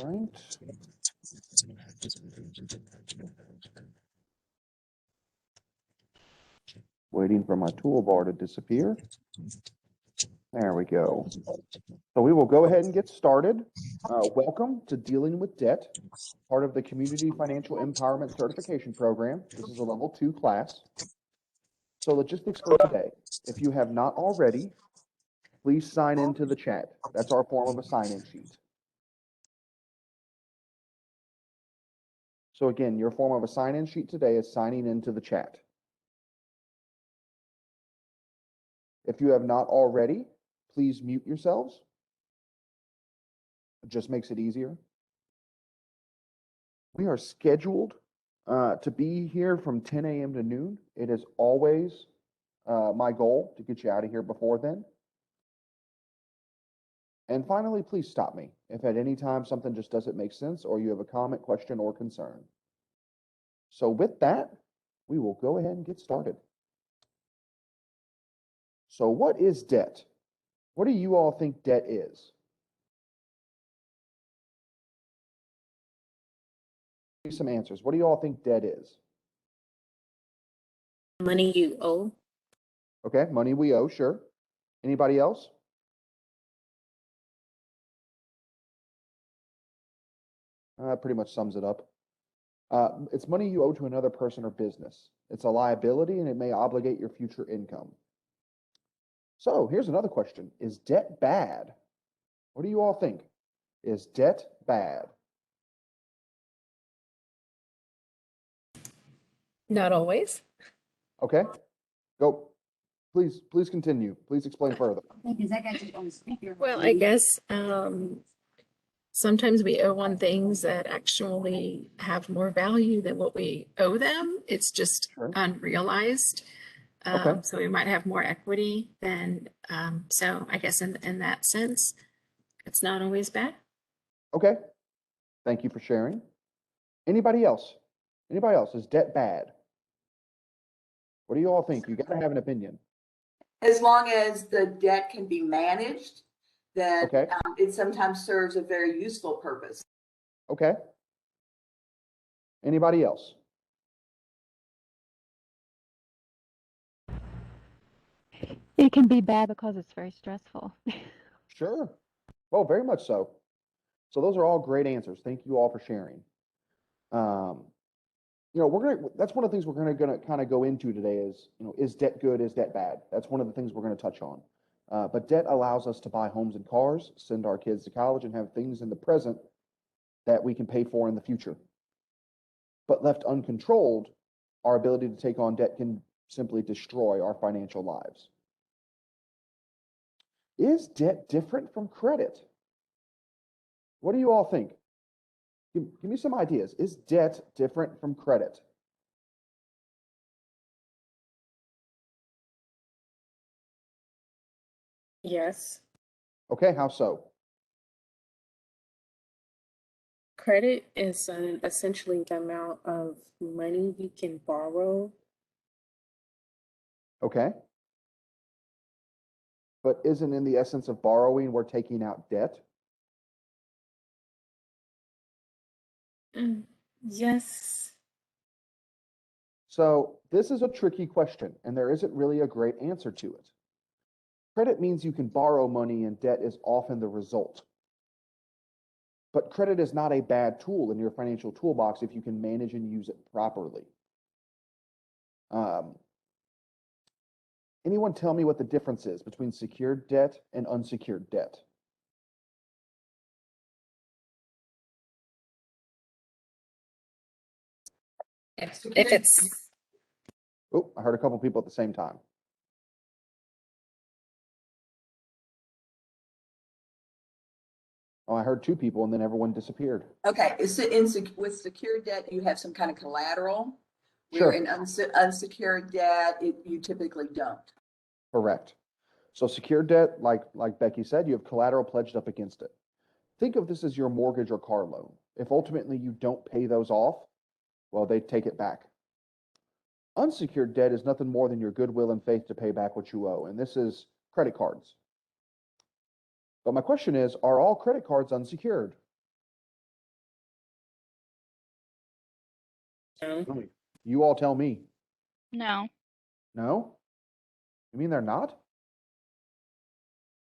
Right. Waiting for my toolbar to disappear. There we go. So we will go ahead and get started. Welcome to Dealing with Debt, part of the Community Financial Empowerment Certification Program. This is a level 2 class. So logistics for today. If you have not already, please sign into the chat. That's our form of a sign-in sheet. So again, your form of a sign-in sheet today is signing into the chat. If you have not already, please mute yourselves. It just makes it easier. We are scheduled to be here from 10 a.m. to noon. It is always my goal to get you out of here before then. And finally, please stop me if at any time something just doesn't make sense or you have a comment, question, or concern. So with that, we will go ahead and get started. So what is debt? What do you all think debt is? Some answers. What do you all think debt is? Money you owe. Okay, money we owe, sure. Anybody else? Pretty much sums it up. It's money you owe to another person or business. It's a liability and it may obligate your future income. So here's another question. Is debt bad? What do you all think? Is debt bad? Not always. Okay, go. Please continue. Please explain further. Well, I guess sometimes we owe on things that actually have more value than what we owe them. It's just Sure. unrealized. Okay. So we might have more equity than, so I guess in that sense, it's not always bad. Okay. Thank you for sharing. Anybody else? Anybody else? Is debt bad? What do you all think? You got to have an opinion. As long as the debt can be managed, then Okay. It sometimes serves a very useful purpose. Okay. Anybody else? It can be bad because it's very stressful. Sure. Well, very much so. So those are all great answers. Thank you all for sharing. That's one of the things we're gonna kind of go into today is, is debt good? Is debt bad? That's one of the things we're going to touch on. But debt allows us to buy homes and cars, send our kids to college, and have things in the present that we can pay for in the future. But left uncontrolled, our ability to take on debt can simply destroy our financial lives. Is debt different from credit? What do you all think? Give me some ideas. Is debt different from credit? Yes. Okay, how so? Credit is essentially the amount of money you can borrow. Okay. But isn't in the essence of borrowing, we're taking out debt? Yes. So this is a tricky question, and there isn't really a great answer to it. Credit means you can borrow money, and debt is often the result. But credit is not a bad tool in your financial toolbox if you can manage and use it properly. Anyone tell me what the difference is between secured debt and unsecured debt? If it's Oh, I heard a couple people at the same time. Oh, I heard two people and then everyone disappeared. Okay, with secured debt, you have some kind of collateral. Sure. Where in unsecured debt, you typically don't. Correct. So secured debt, like Becky said, you have collateral pledged up against it. Think of this as your mortgage or car loan. If ultimately you don't pay those off, well, they take it back. Unsecured debt is nothing more than your goodwill and faith to pay back what you owe, and this is credit cards. But my question is, are all credit cards unsecured? No. You all tell me. No. No? You mean they're not?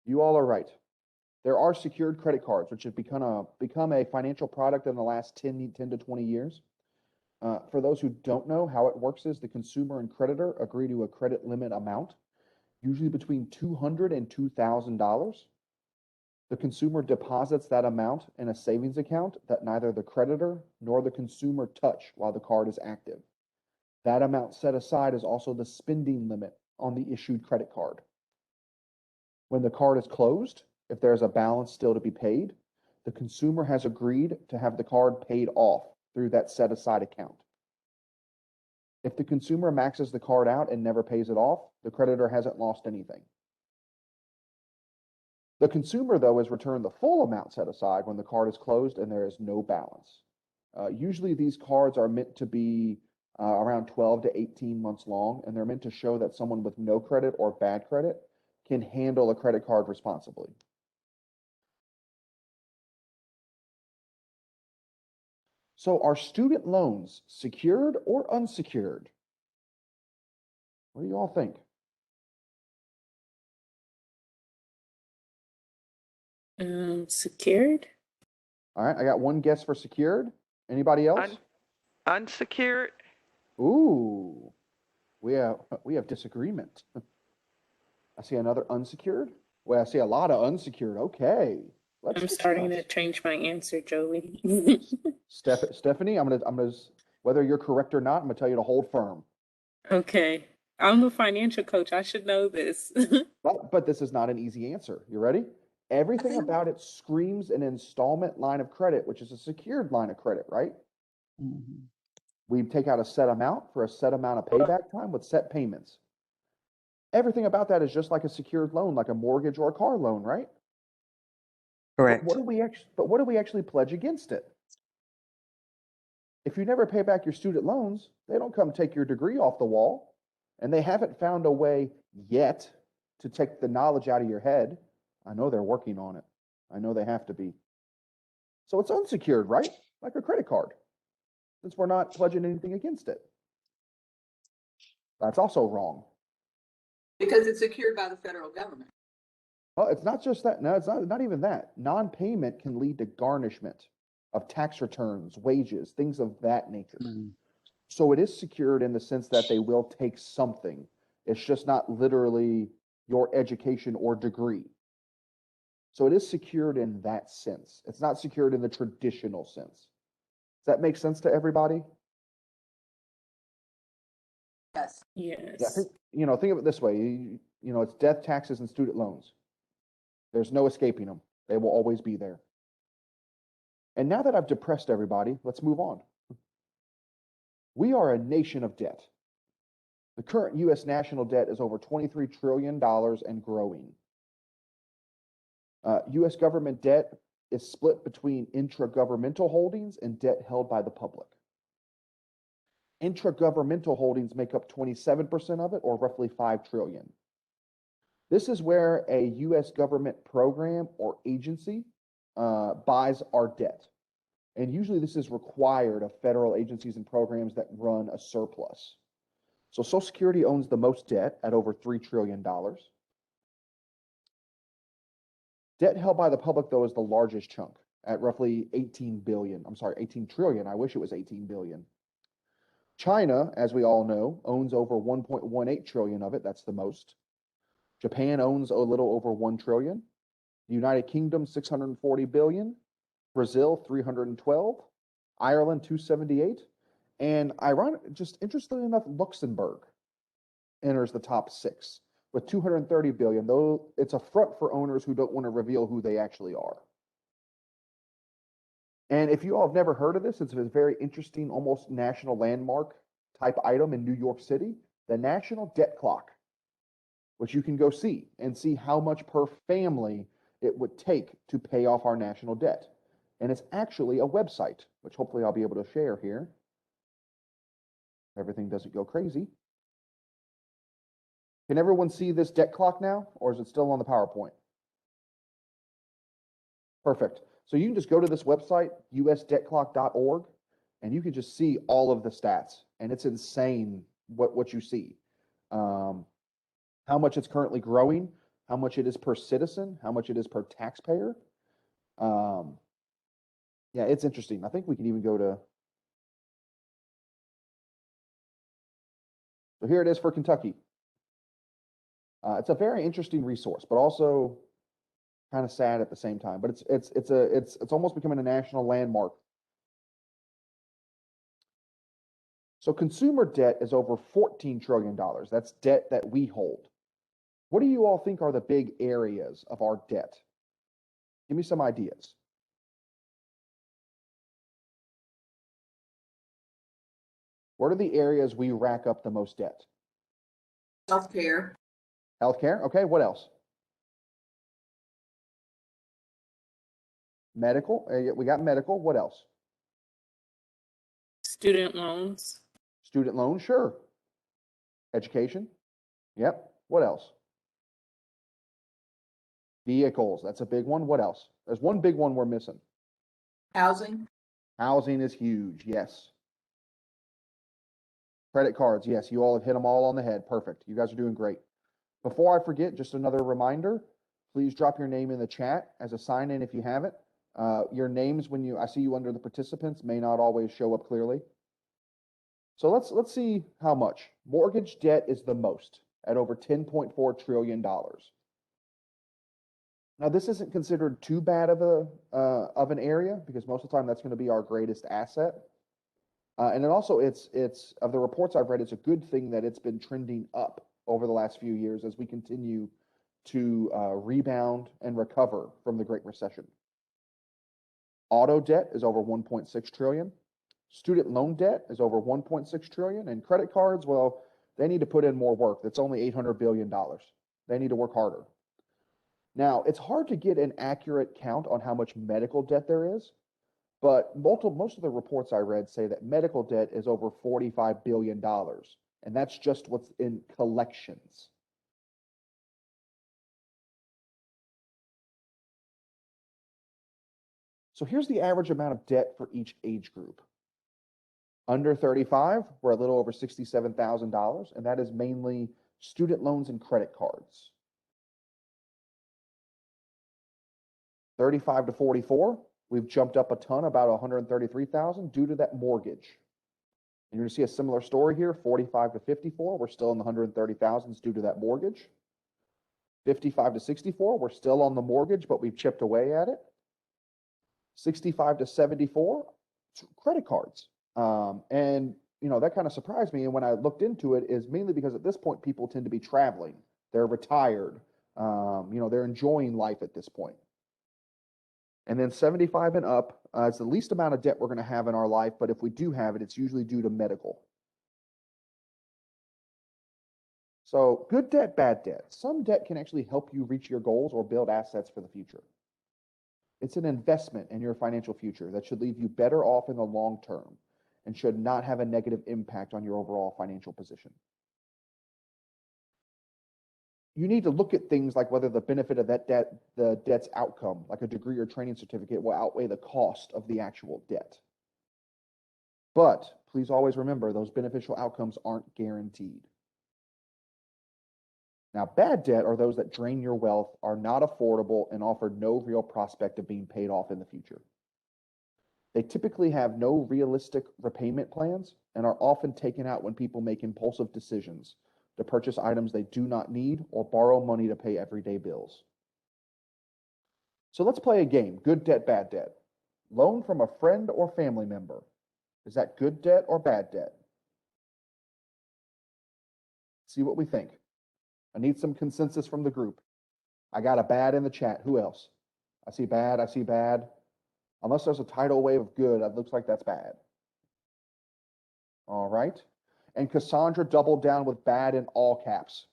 You all are right. There are secured credit cards, which have become a financial product in the last 10 to 20 years. For those who don't know, how it works is the consumer and creditor agree to a credit limit amount, usually between $200 and $2,000. The consumer deposits that amount in a savings account that neither the creditor nor the consumer touch while the card is active. That amount set aside is also the spending limit on the issued credit card. When the card is closed, if there's a balance still to be paid, the consumer has agreed to have the card paid off through that set aside account. If the consumer maxes the card out and never pays it off, the creditor hasn't lost anything. The consumer, though, is returned the full amount set aside when the card is closed and there is no balance. Usually these cards are meant to be around 12 to 18 months long, and they're meant to show that someone with no credit or bad credit can handle a credit card responsibly. So are student loans secured or unsecured? What do you all think? Secured? All right, I got one guess for secured. Anybody else? Unsecured? Ooh, we have disagreement. I see another unsecured. Well, I see a lot of unsecured. Okay, let's I'm starting to discuss. change my answer, Joey. Stephanie, I'm gonna whether you're correct or not, I'm gonna tell you to hold firm. Okay. I'm a financial coach. I should know this. But this is not an easy answer. You ready? Everything about it screams an installment line of credit, which is a secured line of credit, right? We take out a set amount for a set amount of payback time with set payments. Everything about that is just like a secured loan, like a mortgage or a car loan, right? Correct. But what do we actually pledge against it? If you never pay back your student loans, they don't come take your degree off the wall, and they haven't found a way yet to take the knowledge out of your head. I know they're working on it. I know they have to be. So it's unsecured, right? Like a credit card, since we're not pledging anything against it. That's also wrong. Because it's secured by the federal government. Well, it's not just that. No, it's not even that. Non-payment can lead to garnishment of tax returns, wages, things of that nature. So it is secured in the sense that they will take something. It's just not literally your education or degree. So it is secured in that sense. It's not secured in the traditional sense. Does that make sense to everybody? Yes. Yes. Yeah, think of it this way. It's death, taxes, and student loans. There's no escaping them. They will always be there. And now that I've depressed everybody, let's move on. We are a nation of debt. The current U.S. national debt is over $23 trillion and growing. U.S. government debt is split between intragovernmental holdings and debt held by the public. Intragovernmental holdings make up 27% of it, or roughly $5 trillion. This is where a U.S. government program or agency buys our debt. And usually this is required of federal agencies and programs that run a surplus. So Social Security owns the most debt at over $3 trillion. Debt held by the public, though, is the largest chunk at roughly 18 trillion. I wish it was 18 billion. China, as we all know, owns over 1.18 trillion of it. That's the most. Japan owns a little over 1 trillion. The United Kingdom, 640 billion. Brazil, 312. Ireland, 278. And just interestingly enough, Luxembourg enters the top 6 with 230 billion, though it's a front for owners who don't want to reveal who they actually are. And if you all have never heard of this, it's a very interesting, almost national landmark type item in New York City, the National Debt Clock, which you can go see and see how much per family it would take to pay off our national debt. And it's actually a website, which hopefully I'll be able to share here. Everything doesn't go crazy. Can everyone see this debt clock now, or is it still on the PowerPoint? Perfect. So you can just go to this website, usdebtclock.org, and you can just see all of the stats, and it's insane what you see. How much it's currently growing, how much it is per citizen, how much it is per taxpayer. Yeah, it's interesting. I think we can even go to. So here it is for Kentucky. It's a very interesting resource, but also kind of sad at the same time. But it's almost becoming a national landmark. So consumer debt is over $14 trillion. That's debt that we hold. What do you all think are the big areas of our debt? Give me some ideas. What are the areas we rack up the most debt? Healthcare, Healthcare. Okay, what else? Medical. We got medical. What else? Student loans. Student loans. Sure. Education. Yep. What else? Vehicles. That's a big one. What else? There's one big one we're missing. housing, Housing is huge. Yes. Credit cards. Yes. You all have hit them all on the head. Perfect. You guys are doing great. Before I forget, just another reminder, please drop your name in the chat as a sign in if you haven't. Your names, when I see you under the participants, may not always show up clearly. So let's see how much. Mortgage debt is the most at over $10.4 trillion. Now, this isn't considered too bad of an area because most of the time that's going to be our greatest asset. And it also, it's of the reports I've read, it's a good thing that it's been trending up over the last few years as we continue to rebound and recover from the Great Recession. Auto debt is over 1.6 trillion. Student loan debt is over 1.6 trillion. And credit cards, well, they need to put in more work. That's only $800 billion. They need to work harder. Now, it's hard to get an accurate count on how much medical debt there is, but most of the reports I read say that medical debt is over $45 billion, and that's just what's in collections. So here's the average amount of debt for each age group. Under 35, we're a little over $67,000, and that is mainly student loans and credit cards. 35 to 44, we've jumped up a ton, about 133,000 due to that mortgage. And you're going to see a similar story here. 45 to 54, we're still in the 130,000s due to that mortgage. 55 to 64, we're still on the mortgage, but we've chipped away at it. 65 to 74, credit cards. And that kind of surprised me. And when I looked into it, is mainly because at this point people tend to be traveling. They're retired. They're enjoying life at this point. And then 75 and up, it's the least amount of debt we're going to have in our life, but if we do have it, it's usually due to medical. So good debt, bad debt. Some debt can actually help you reach your goals or build assets for the future. It's an investment in your financial future that should leave you better off in the long term and should not have a negative impact on your overall financial position. You need to look at things like whether the benefit of that debt, the debt's outcome, like a degree or training certificate, will outweigh the cost of the actual debt. But please always remember those beneficial outcomes aren't guaranteed. Now, bad debt are those that drain your wealth, are not affordable, and offer no real prospect of being paid off in the future. They typically have no realistic repayment plans and are often taken out when people make impulsive decisions to purchase items they do not need or borrow money to pay everyday bills. So let's play a game, good debt, bad debt. Loan from a friend or family member. Is that good debt or bad debt? See what we think. I need some consensus from the group. I got a bad in the chat. Who else? I see bad. I see bad. Unless there's a tidal wave of good, it looks like that's bad. All right. And Cassandra doubled down with bad in all caps.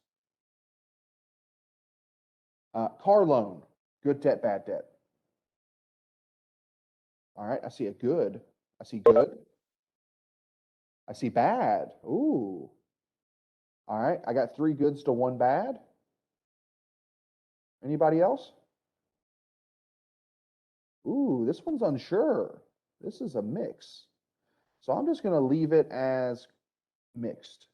Car loan, good debt, bad debt. All right, I see a good. I see good. I see bad. Ooh. All right, I got 3 goods to 1 bad. Anybody else? Ooh, this one's unsure. This is a mix. So I'm just going to leave it as mixed.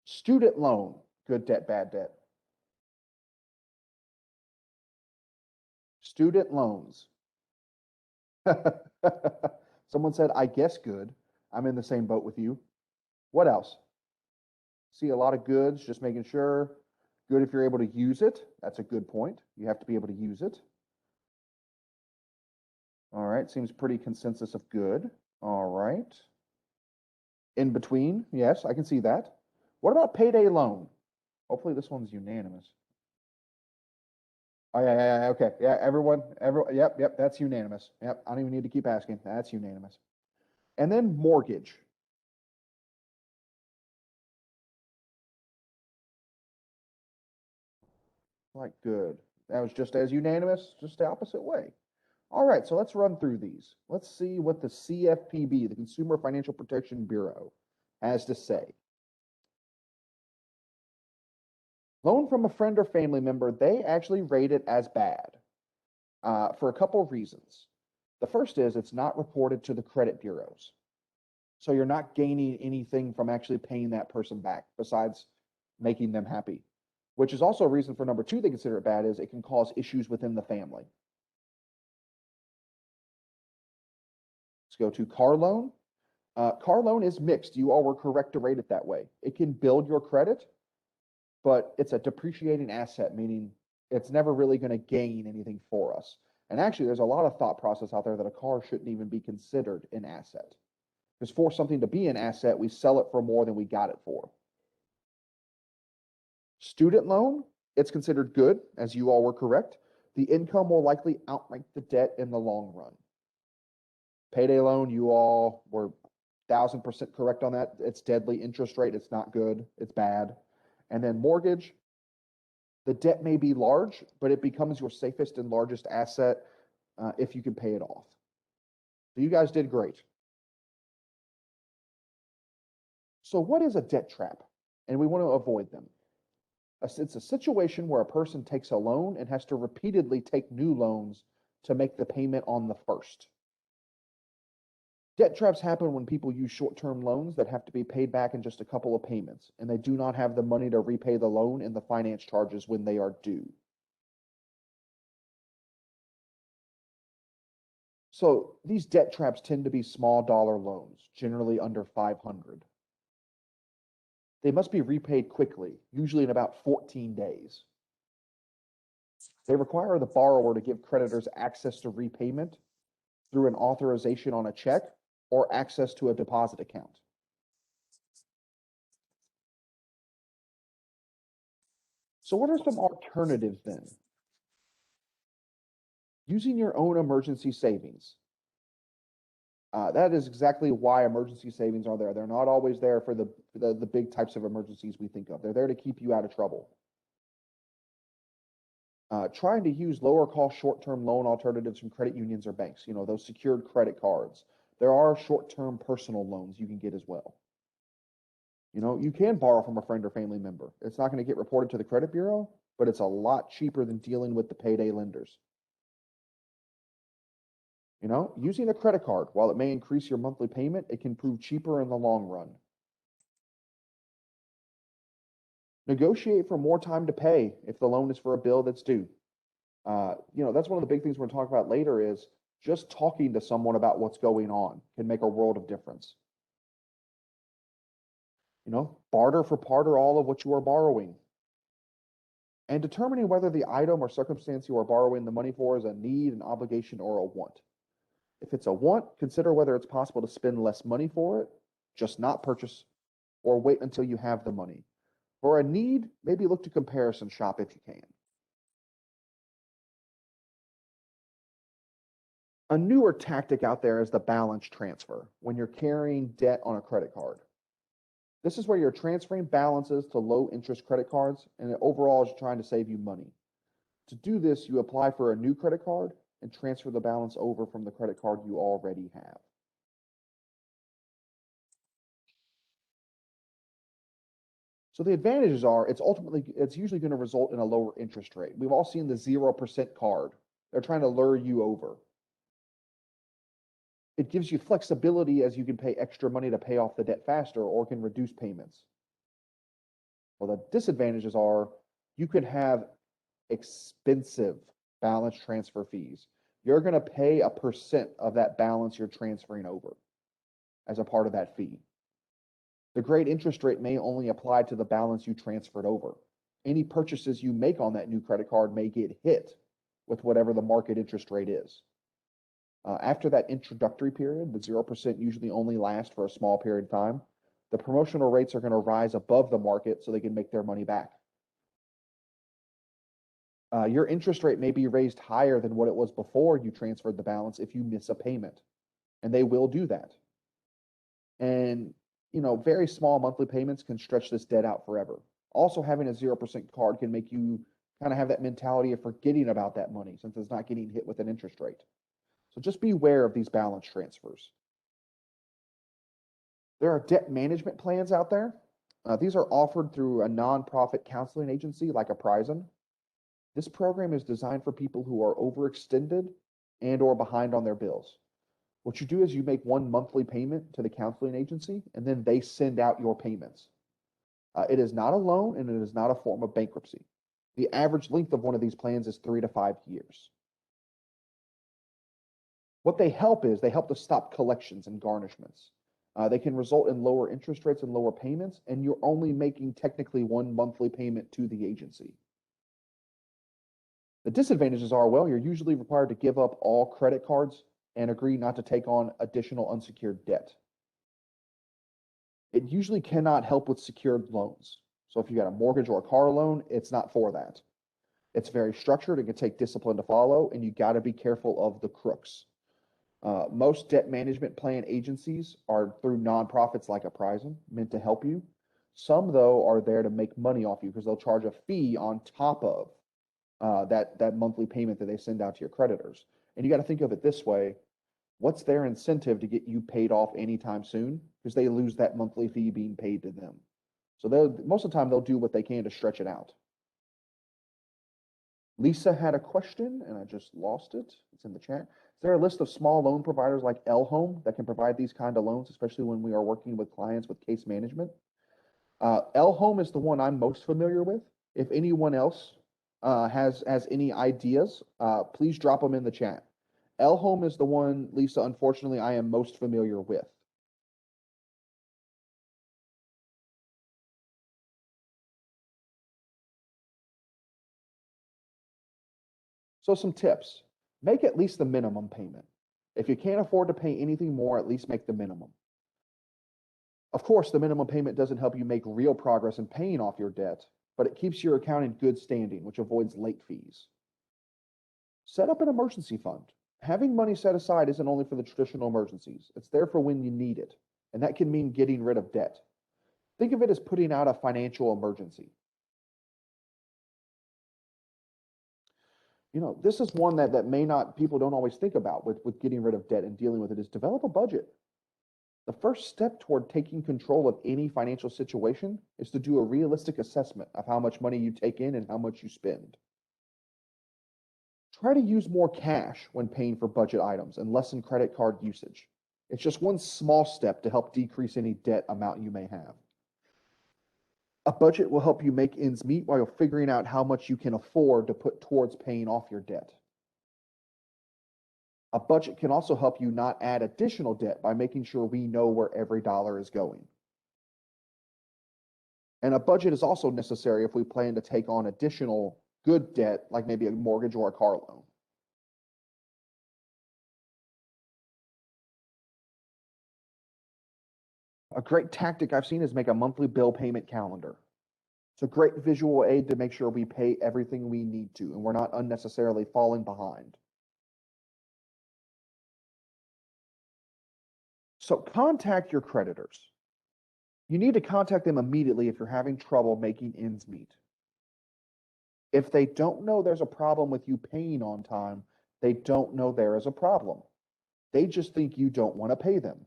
Student loan, good debt, bad debt. Student loans. Someone said, I guess good. I'm in the same boat with you. What else? See a lot of goods, just making sure. Good if you're able to use it. That's a good point. You have to be able to use it. All right, seems pretty consensus of good. All right. In between, yes, I can see that. What about payday loan? Hopefully this one's unanimous. Oh, yeah, okay. Yeah, everyone, yep, that's unanimous. Yep, I don't even need to keep asking. That's unanimous. And then mortgage. Like, good. That was just as unanimous, just the opposite way. All right, so let's run through these. Let's see what the CFPB, the Consumer Financial Protection Bureau, has to say. Loan from a friend or family member, they actually rate it as bad for a couple of reasons. The first is it's not reported to the credit bureaus. So you're not gaining anything from actually paying that person back besides making them happy, which is also a reason for number two they consider it bad is it can cause issues within the family. Let's go to car loan. Car loan is mixed. You all were correct to rate it that way. It can build your credit, but it's a depreciating asset, meaning it's never really going to gain anything for us. And actually, there's a lot of thought process out there that a car shouldn't even be considered an asset. Because for something to be an asset, we sell it for more than we got it for. Student loan, it's considered good, as you all were correct. The income will likely outrank the debt in the long run. Payday loan, you all were 1000% correct on that. It's deadly interest rate. It's not good. It's bad. And then mortgage, the debt may be large, but it becomes your safest and largest asset if you can pay it off. So you guys did great. So what is a debt trap? And we want to avoid them. It's a situation where a person takes a loan and has to repeatedly take new loans to make the payment on the first. Debt traps happen when people use short-term loans that have to be paid back in just a couple of payments, and they do not have the money to repay the loan and the finance charges when they are due. So these debt traps tend to be small dollar loans, generally under 500. They must be repaid quickly, usually in about 14 days. They require the borrower to give creditors access to repayment through an authorization on a check or access to a deposit account. So what are some alternatives then? Using your own emergency savings. That is exactly why emergency savings are there. They're not always there for the big types of emergencies we think of. They're there to keep you out of trouble. Trying to use lower cost short-term loan alternatives from credit unions or banks, those secured credit cards. There are short-term personal loans you can get as well. You can borrow from a friend or family member. It's not going to get reported to the credit bureau, but it's a lot cheaper than dealing with the payday lenders. Using a credit card, while it may increase your monthly payment, it can prove cheaper in the long run. Negotiate for more time to pay if the loan is for a bill that's due. That's one of the big things we're going to talk about later is just talking to someone about what's going on can make a world of difference. Barter for part or all of what you are borrowing. And determining whether the item or circumstance you are borrowing the money for is a need, an obligation, or a want. If it's a want, consider whether it's possible to spend less money for it, just not purchase, or wait until you have the money. For a need, maybe look to comparison shop if you can. A newer tactic out there is the balance transfer when you're carrying debt on a credit card. This is where you're transferring balances to low interest credit cards, and it overall is trying to save you money. To do this, you apply for a new credit card and transfer the balance over from the credit card you already have. So the advantages are it's usually going to result in a lower interest rate. We've all seen the 0% card. They're trying to lure you over. It gives you flexibility as you can pay extra money to pay off the debt faster or can reduce payments. Well, the disadvantages are you could have expensive balance transfer fees. You're going to pay a percent of that balance you're transferring over as a part of that fee. The great interest rate may only apply to the balance you transferred over. Any purchases you make on that new credit card may get hit with whatever the market interest rate is. After that introductory period, the 0% usually only lasts for a small period of time. The promotional rates are going to rise above the market so they can make their money back. Your interest rate may be raised higher than what it was before you transferred the balance if you miss a payment, and they will do that. And, very small monthly payments can stretch this debt out forever. Also, having a 0% card can make you kind of have that mentality of forgetting about that money since it's not getting hit with an interest rate. So just be aware of these balance transfers. There are debt management plans out there. These are offered through a nonprofit counseling agency like Apprizin. This program is designed for people who are overextended and or behind on their bills. What you do is you make one monthly payment to the counseling agency, and then they send out your payments. It is not a loan, and it is not a form of bankruptcy. The average length of one of these plans is 3 to 5 years. What they help is they help to stop collections and garnishments. They can result in lower interest rates and lower payments, and you're only making technically one monthly payment to the agency. The disadvantages are, well, you're usually required to give up all credit cards and agree not to take on additional unsecured debt. It usually cannot help with secured loans. So if you got a mortgage or a car loan, it's not for that. It's very structured. It can take discipline to follow, and you got to be careful of the crooks. Most debt management plan agencies are through nonprofits like Apprizin, meant to help you. Some, though, are there to make money off you because they'll charge a fee on top of that monthly payment that they send out to your creditors. And you got to think of it this way. What's their incentive to get you paid off anytime soon? Because they lose that monthly fee being paid to them. So most of the time, they'll do what they can to stretch it out. Lisa had a question, and I just lost it. It's in the chat. Is there a list of small loan providers like L-Home that can provide these kind of loans, especially when we are working with clients with case management? L-Home is the one I'm most familiar with. If anyone else has any ideas, please drop them in the chat. L-Home is the one, Lisa, unfortunately, I am most familiar with. So some tips. Make at least the minimum payment. If you can't afford to pay anything more, at least make the minimum. Of course, the minimum payment doesn't help you make real progress in paying off your debt, but it keeps your account in good standing, which avoids late fees. Set up an emergency fund. Having money set aside isn't only for the traditional emergencies. It's there for when you need it, and that can mean getting rid of debt. Think of it as putting out a financial emergency. This is one that people don't always think about with getting rid of debt and dealing with it, is develop a budget. The first step toward taking control of any financial situation is to do a realistic assessment of how much money you take in and how much you spend. Try to use more cash when paying for budget items and lessen credit card usage. It's just one small step to help decrease any debt amount you may have. A budget will help you make ends meet while you're figuring out how much you can afford to put towards paying off your debt. A budget can also help you not add additional debt by making sure we know where every dollar is going. And a budget is also necessary if we plan to take on additional good debt, like maybe a mortgage or a car loan. A great tactic I've seen is make a monthly bill payment calendar. It's a great visual aid to make sure we pay everything we need to and we're not unnecessarily falling behind. So contact your creditors. You need to contact them immediately if you're having trouble making ends meet. If they don't know there's a problem with you paying on time, they don't know there is a problem. They just think you don't want to pay them.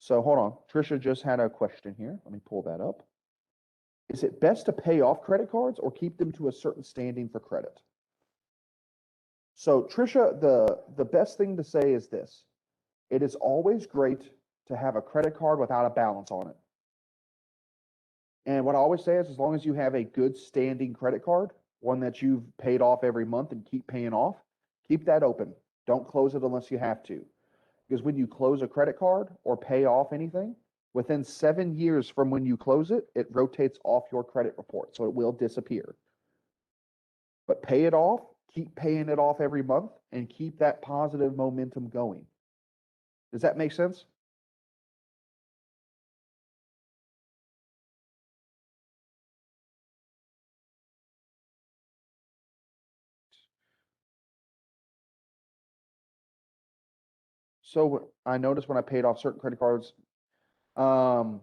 So hold on. Trisha just had a question here. Let me pull that up. Is it best to pay off credit cards or keep them to a certain standing for credit? So Trisha, the best thing to say is this. It is always great to have a credit card without a balance on it. And what I always say is as long as you have a good standing credit card, one that you've paid off every month and keep paying off, keep that open. Don't close it unless you have to. Because when you close a credit card or pay off anything, within 7 years from when you close it, it rotates off your credit report. So it will disappear. But pay it off, keep paying it off every month, and keep that positive momentum going. Does that make sense? So I noticed when I paid off certain credit cards, now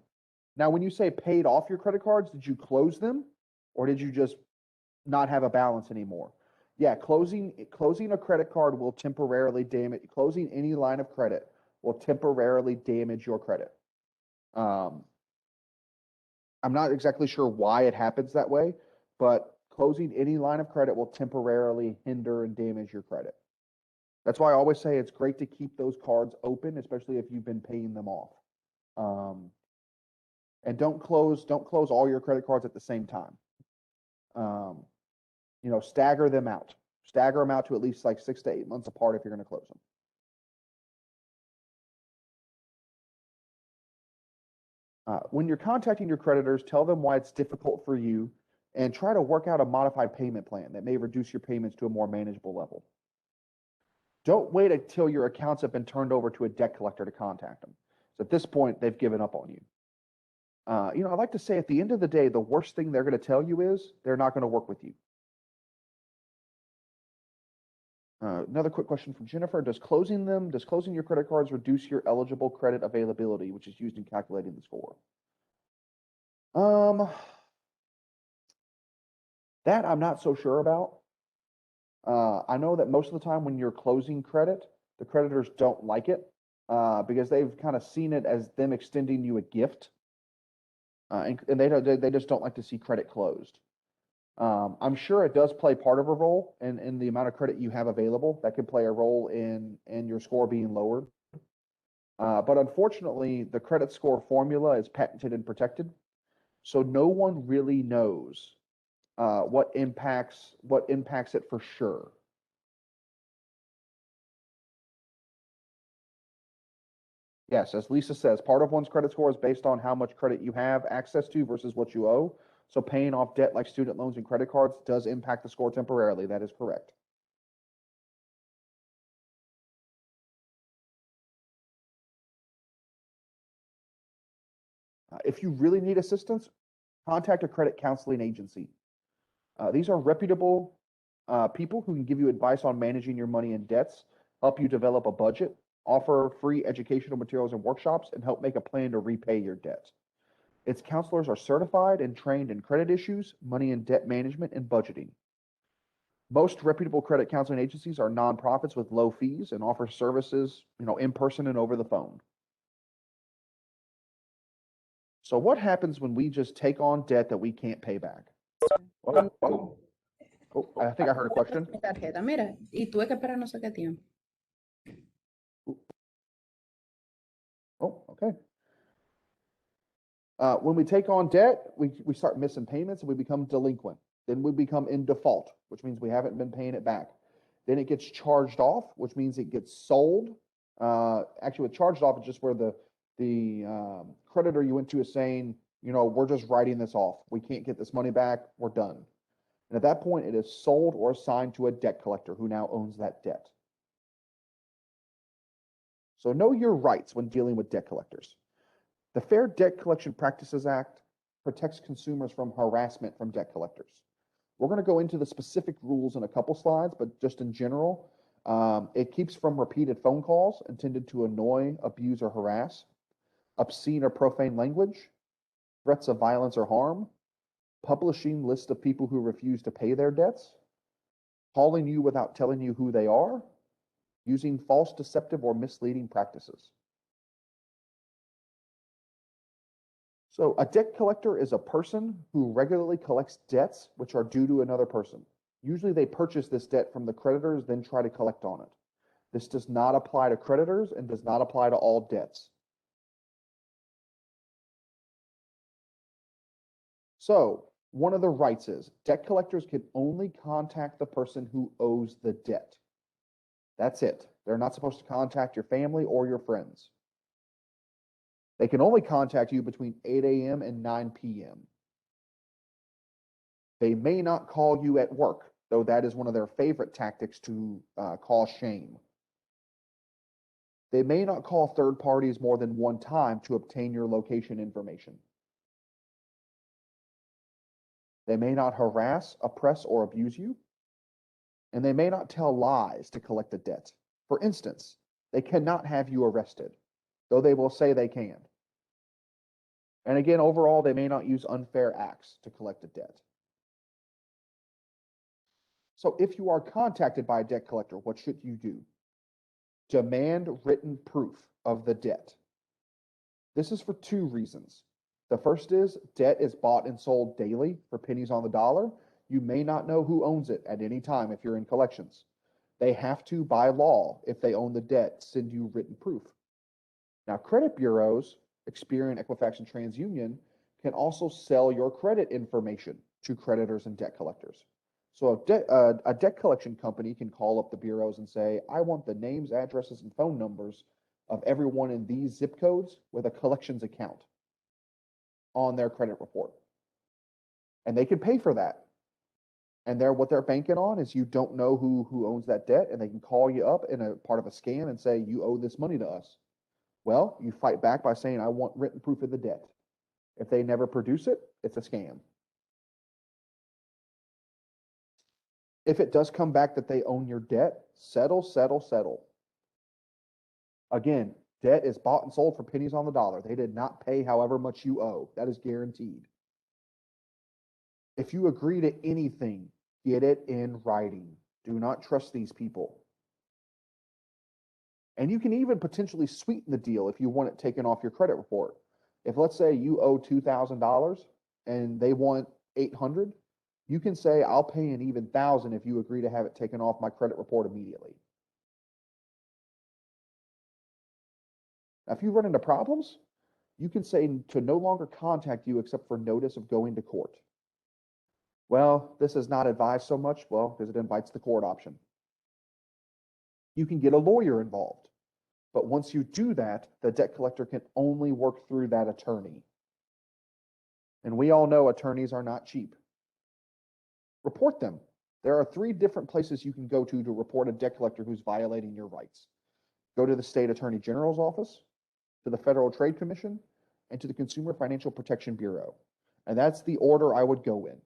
when you say paid off your credit cards, did you close them or did you just not have a balance anymore? Yeah, closing a credit card will temporarily damage, closing any line of credit will temporarily damage your credit. I'm not exactly sure why it happens that way, but closing any line of credit will temporarily hinder and damage your credit. That's why I always say it's great to keep those cards open, especially if you've been paying them off. And don't close all your credit cards at the same time. Stagger them out. Stagger them out to at least like 6 to 8 months apart if you're going to close them. When you're contacting your creditors, tell them why it's difficult for you and try to work out a modified payment plan that may reduce your payments to a more manageable level. Don't wait until your accounts have been turned over to a debt collector to contact them. So at this point, they've given up on you. I like to say at the end of the day, the worst thing they're going to tell you is they're not going to work with you. Another quick question from Jennifer. Does closing your credit cards reduce your eligible credit availability, which is used in calculating the score? That I'm not so sure about. I know that most of the time when you're closing credit, the creditors don't like it because they've kind of seen it as them extending you a gift. And they just don't like to see credit closed. I'm sure it does play part of a role in the amount of credit you have available. That could play a role in your score being lowered. But unfortunately, the credit score formula is patented and protected, so no one really knows what impacts it for sure. Yes, as Lisa says, part of one's credit score is based on how much credit you have access to versus what you owe. So paying off debt like student loans and credit cards does impact the score temporarily. That is correct. If you really need assistance, contact a credit counseling agency. These are reputable people who can give you advice on managing your money and debts, help you develop a budget, offer free educational materials and workshops, and help make a plan to repay your debt. Its counselors are certified and trained in credit issues, money and debt management, and budgeting. Most reputable credit counseling agencies are nonprofits with low fees and offer services, in person and over the phone. So what happens when we just take on debt that we can't pay back? Oh, I think I heard a question. Mi tarjeta, mira, y tuve que esperar no sé qué tiempo. Oh, okay. When we take on debt, we start missing payments and we become delinquent. Then we become in default, which means we haven't been paying it back. Then it gets charged off, which means it gets sold. Actually, with charged off, it's just where the creditor you went to is saying, we're just writing this off. We can't get this money back. We're done. And at that point, it is sold or assigned to a debt collector who now owns that debt. So know your rights when dealing with debt collectors. The Fair Debt Collection Practices Act protects consumers from harassment from debt collectors. We're going to go into the specific rules in a couple slides, but just in general, it keeps from repeated phone calls intended to annoy, abuse, or harass, obscene or profane language, threats of violence or harm, publishing lists of people who refuse to pay their debts, calling you without telling you who they are, using false, deceptive, or misleading practices. So a debt collector is a person who regularly collects debts which are due to another person. Usually they purchase this debt from the creditors, then try to collect on it. This does not apply to creditors and does not apply to all debts. So one of the rights is debt collectors can only contact the person who owes the debt. That's it. They're not supposed to contact your family or your friends. They can only contact you between 8 a.m. and 9 p.m. They may not call you at work, though that is one of their favorite tactics to cause shame. They may not call third parties more than one time to obtain your location information. They may not harass, oppress, or abuse you. And they may not tell lies to collect the debt. For instance, they cannot have you arrested, though they will say they can. And again, overall, they may not use unfair acts to collect a debt. So if you are contacted by a debt collector, what should you do? Demand written proof of the debt. This is for two reasons. The first is debt is bought and sold daily for pennies on the dollar. You may not know who owns it at any time if you're in collections. They have to, by law, if they own the debt, send you written proof. Now, credit bureaus, Experian, Equifax, and TransUnion, can also sell your credit information to creditors and debt collectors. So a debt collection company can call up the bureaus and say, I want the names, addresses, and phone numbers of everyone in these zip codes with a collections account on their credit report. And they can pay for that. And what they're banking on is you don't know who owns that debt, and they can call you up in a part of a scam and say, you owe this money to us. Well, you fight back by saying, I want written proof of the debt. If they never produce it, it's a scam. If it does come back that they own your debt, settle, settle, settle. Again, debt is bought and sold for pennies on the dollar. They did not pay however much you owe. That is guaranteed. If you agree to anything, get it in writing. Do not trust these people. And you can even potentially sweeten the deal if you want it taken off your credit report. If let's say you owe $2,000 and they want $800, you can say, I'll pay an even $1,000 if you agree to have it taken off my credit report immediately. Now, if you run into problems, you can say to no longer contact you except for notice of going to court. Well, this is not advised so much, well, because it invites the court option. You can get a lawyer involved. But once you do that, the debt collector can only work through that attorney. And we all know attorneys are not cheap. Report them. There are 3 different places you can go to report a debt collector who's violating your rights. Go to the state attorney general's office, to the Federal Trade Commission, and to the Consumer Financial Protection Bureau. And that's the order I would go in.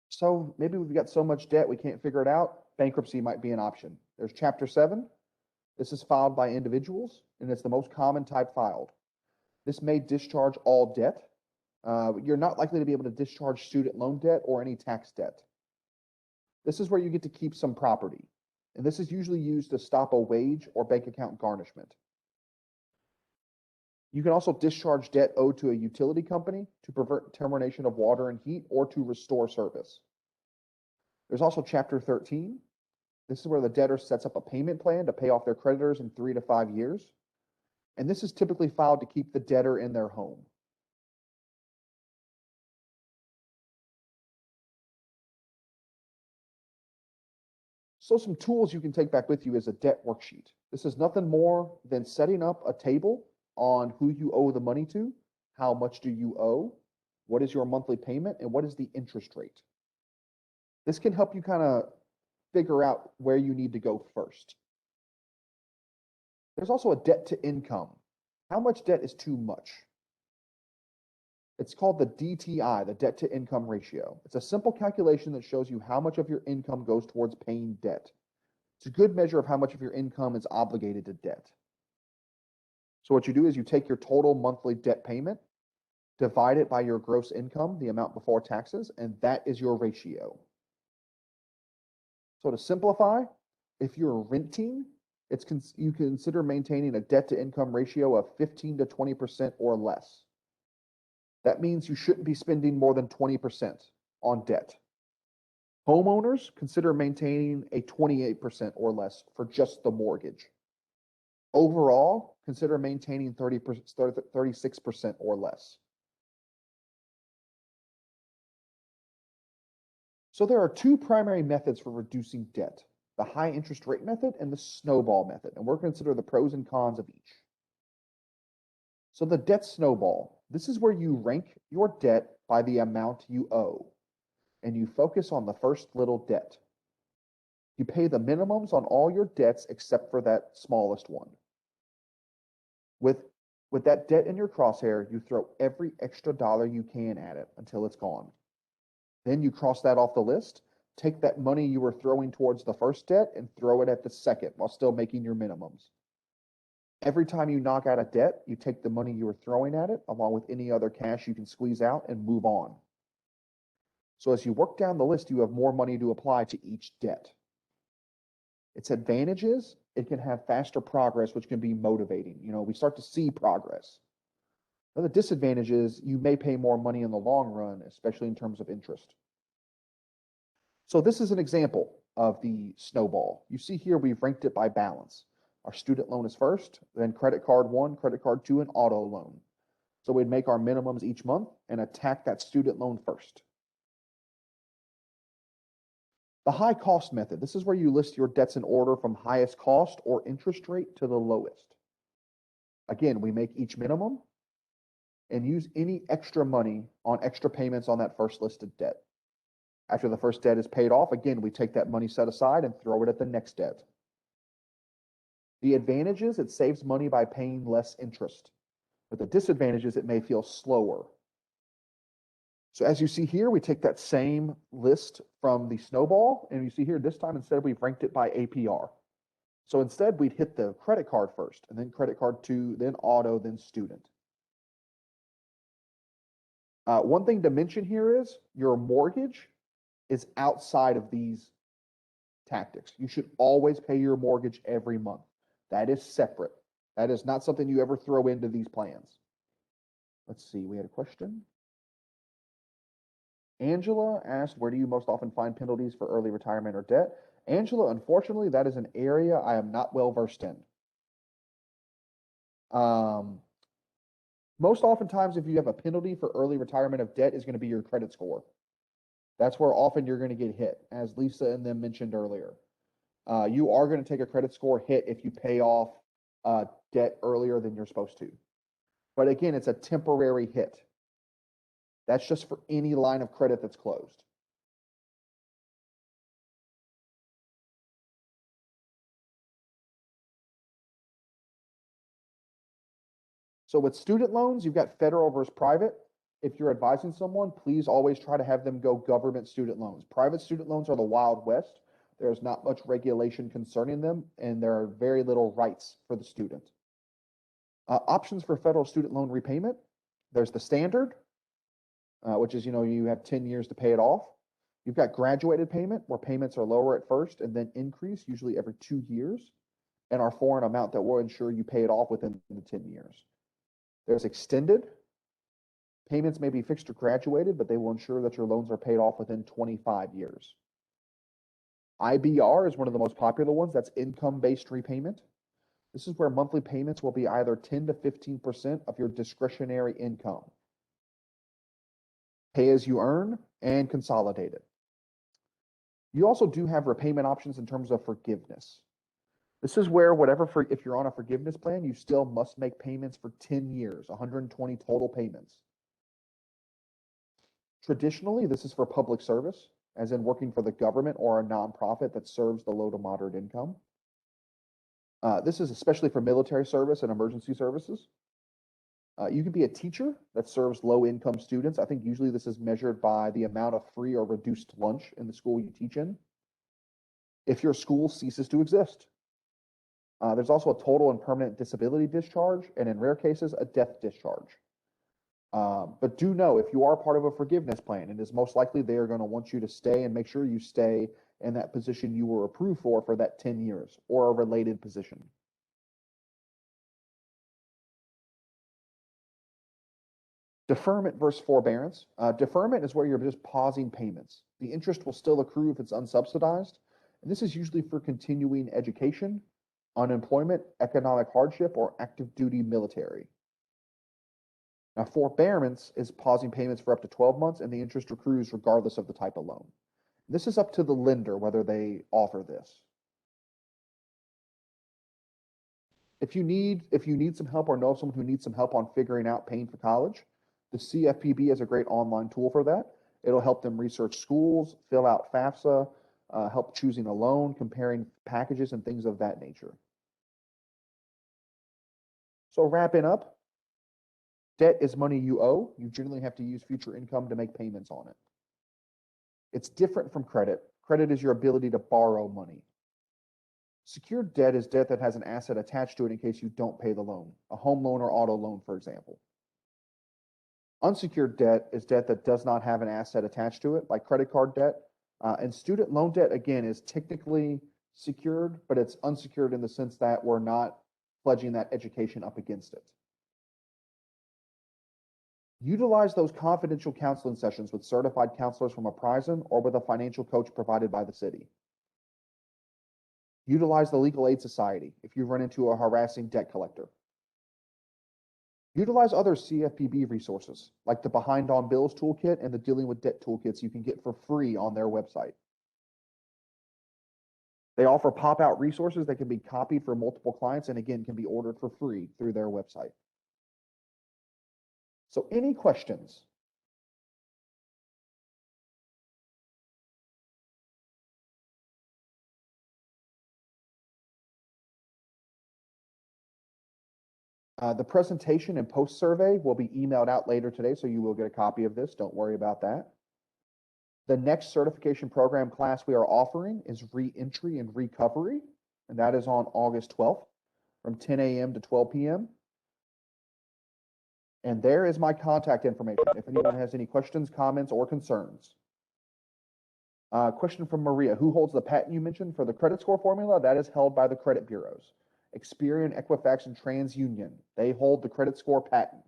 So maybe we've got so much debt we can't figure it out. Bankruptcy might be an option. There's Chapter 7. This is filed by individuals, and it's the most common type filed. This may discharge all debt. You're not likely to be able to discharge student loan debt or any tax debt. This is where you get to keep some property, and this is usually used to stop a wage or bank account garnishment. You can also discharge debt owed to a utility company to prevent termination of water and heat or to restore service. There's also Chapter 13. This is where the debtor sets up a payment plan to pay off their creditors in 3 to 5 years. And this is typically filed to keep the debtor in their home. So some tools you can take back with you is a debt worksheet. This is nothing more than setting up a table on who you owe the money to, how much do you owe, what is your monthly payment, and what is the interest rate. This can help you kind of figure out where you need to go first. There's also a debt to income. How much debt is too much? It's called the DTI, the debt to income ratio. It's a simple calculation that shows you how much of your income goes towards paying debt. It's a good measure of how much of your income is obligated to debt. So what you do is you take your total monthly debt payment, divide it by your gross income, the amount before taxes, and that is your ratio. So to simplify, if you're renting, you consider maintaining a debt to income ratio of 15 to 20% or less. That means you shouldn't be spending more than 20% on debt. Homeowners consider maintaining a 28% or less for just the mortgage. Overall, consider maintaining 36% or less. So there are two primary methods for reducing debt, the high interest rate method and the snowball method, and we're going to consider the pros and cons of each. So the debt snowball, this is where you rank your debt by the amount you owe, and you focus on the first little debt. You pay the minimums on all your debts except for that smallest one. With that debt in your crosshair, you throw every extra dollar you can at it until it's gone. Then you cross that off the list, take that money you were throwing towards the first debt and throw it at the second while still making your minimums. Every time you knock out a debt, you take the money you were throwing at it along with any other cash you can squeeze out and move on. So as you work down the list, you have more money to apply to each debt. Its advantages, it can have faster progress, which can be motivating. We start to see progress. Now, the disadvantages, you may pay more money in the long run, especially in terms of interest. So this is an example of the snowball. You see here, we've ranked it by balance. Our student loan is first, then credit card 1, credit card 2, and auto loan. So we'd make our minimums each month and attack that student loan first. The high cost method, this is where you list your debts in order from highest cost or interest rate to the lowest. Again, we make each minimum and use any extra money on extra payments on that first listed debt. After the first debt is paid off, again, we take that money set aside and throw it at the next debt. The advantages, it saves money by paying less interest. But the disadvantages, it may feel slower. So as you see here, we take that same list from the snowball, and you see here, this time instead we've ranked it by APR. So instead we'd hit the credit card first, and then credit card 2, then auto, then student. One thing to mention here is your mortgage is outside of these tactics. You should always pay your mortgage every month. That is separate. That is not something you ever throw into these plans. Let's see, we had a question. Angela asked, where do you most often find penalties for early retirement or debt? Angela, unfortunately, that is an area I am not well versed in. Most oftentimes, if you have a penalty for early retirement of debt, is going to be your credit score. That's where often you're going to get hit, as Lisa and them mentioned earlier. You are going to take a credit score hit if you pay off debt earlier than you're supposed to. But again, it's a temporary hit. That's just for any line of credit that's closed. So with student loans, you've got federal versus private. If you're advising someone, please always try to have them go government student loans. Private student loans are the Wild West. There's not much regulation concerning them, and there are very little rights for the student. Options for federal student loan repayment. There's the standard, which is, you have 10 years to pay it off. You've got graduated payment, where payments are lower at first and then increase, usually every 2 years, and are for an amount that will ensure you pay it off within the 10 years. There's extended. Payments may be fixed or graduated, but they will ensure that your loans are paid off within 25 years. IBR is one of the most popular ones. That's income-based repayment. This is where monthly payments will be either 10 to 15% of your discretionary income. Pay as you earn and consolidated. You also do have repayment options in terms of forgiveness. This is where if you're on a forgiveness plan, you still must make payments for 10 years, 120 total payments. Traditionally, this is for public service, as in working for the government or a nonprofit that serves the low to moderate income. This is especially for military service and emergency services. You can be a teacher that serves low-income students. I think usually this is measured by the amount of free or reduced lunch in the school you teach in. If your school ceases to exist. There's also a total and permanent disability discharge, and in rare cases, a death discharge. But do know, if you are part of a forgiveness plan, it is most likely they are going to want you to stay and make sure you stay in that position you were approved for that 10 years or a related position. Deferment versus forbearance. Deferment is where you're just pausing payments. The interest will still accrue if it's unsubsidized. And this is usually for continuing education, unemployment, economic hardship, or active duty military. Now, forbearance is pausing payments for up to 12 months and the interest accrues regardless of the type of loan. This is up to the lender whether they offer this. If you need some help or know of someone who needs some help on figuring out paying for college, the CFPB is a great online tool for that. It'll help them research schools, fill out FAFSA, help choosing a loan, comparing packages and things of that nature. So wrapping up, debt is money you owe. You generally have to use future income to make payments on it. It's different from credit. Credit is your ability to borrow money. Secured debt is debt that has an asset attached to it in case you don't pay the loan, a home loan or auto loan, for example. Unsecured debt is debt that does not have an asset attached to it, like credit card debt. And student loan debt, again, is technically secured, but it's unsecured in the sense that we're not pledging that education up against it. Utilize those confidential counseling sessions with certified counselors from a prison or with a financial coach provided by the city. Utilize the Legal Aid Society if you run into a harassing debt collector. Utilize other CFPB resources like the Behind on Bills toolkit and the Dealing with Debt toolkits you can get for free on their website. They offer pop-out resources that can be copied for multiple clients and again can be ordered for free through their website. So any questions? The presentation and post survey will be emailed out later today, so you will get a copy of this. Don't worry about that. The next certification program class we are offering is Reentry and Recovery, and that is on August 12th from 10 a.m. to 12 p.m. And there is my contact information if anyone has any questions, comments, or concerns. Question from Maria. Who holds the patent you mentioned for the credit score formula? That is held by the credit bureaus. Experian, Equifax, and TransUnion. They hold the credit score patent.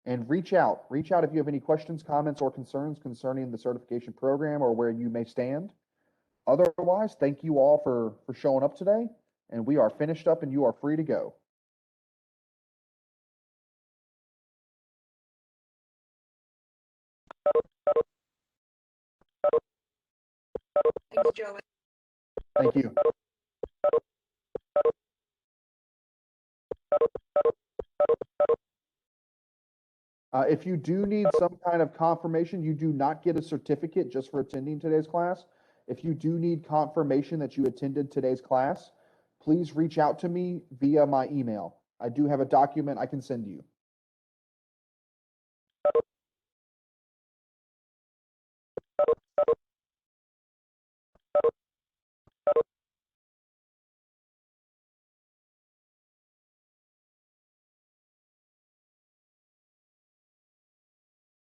And reach out if you have any questions, comments, or concerns concerning the certification program or where you may stand. Otherwise, thank you all for showing up today, and we are finished up and you are free to go. Thanks, Joey. Thank you. If you do need some kind of confirmation, you do not get a certificate just for attending today's class. If you do need confirmation that you attended today's class, please reach out to me via my email. I do have a document I can send you.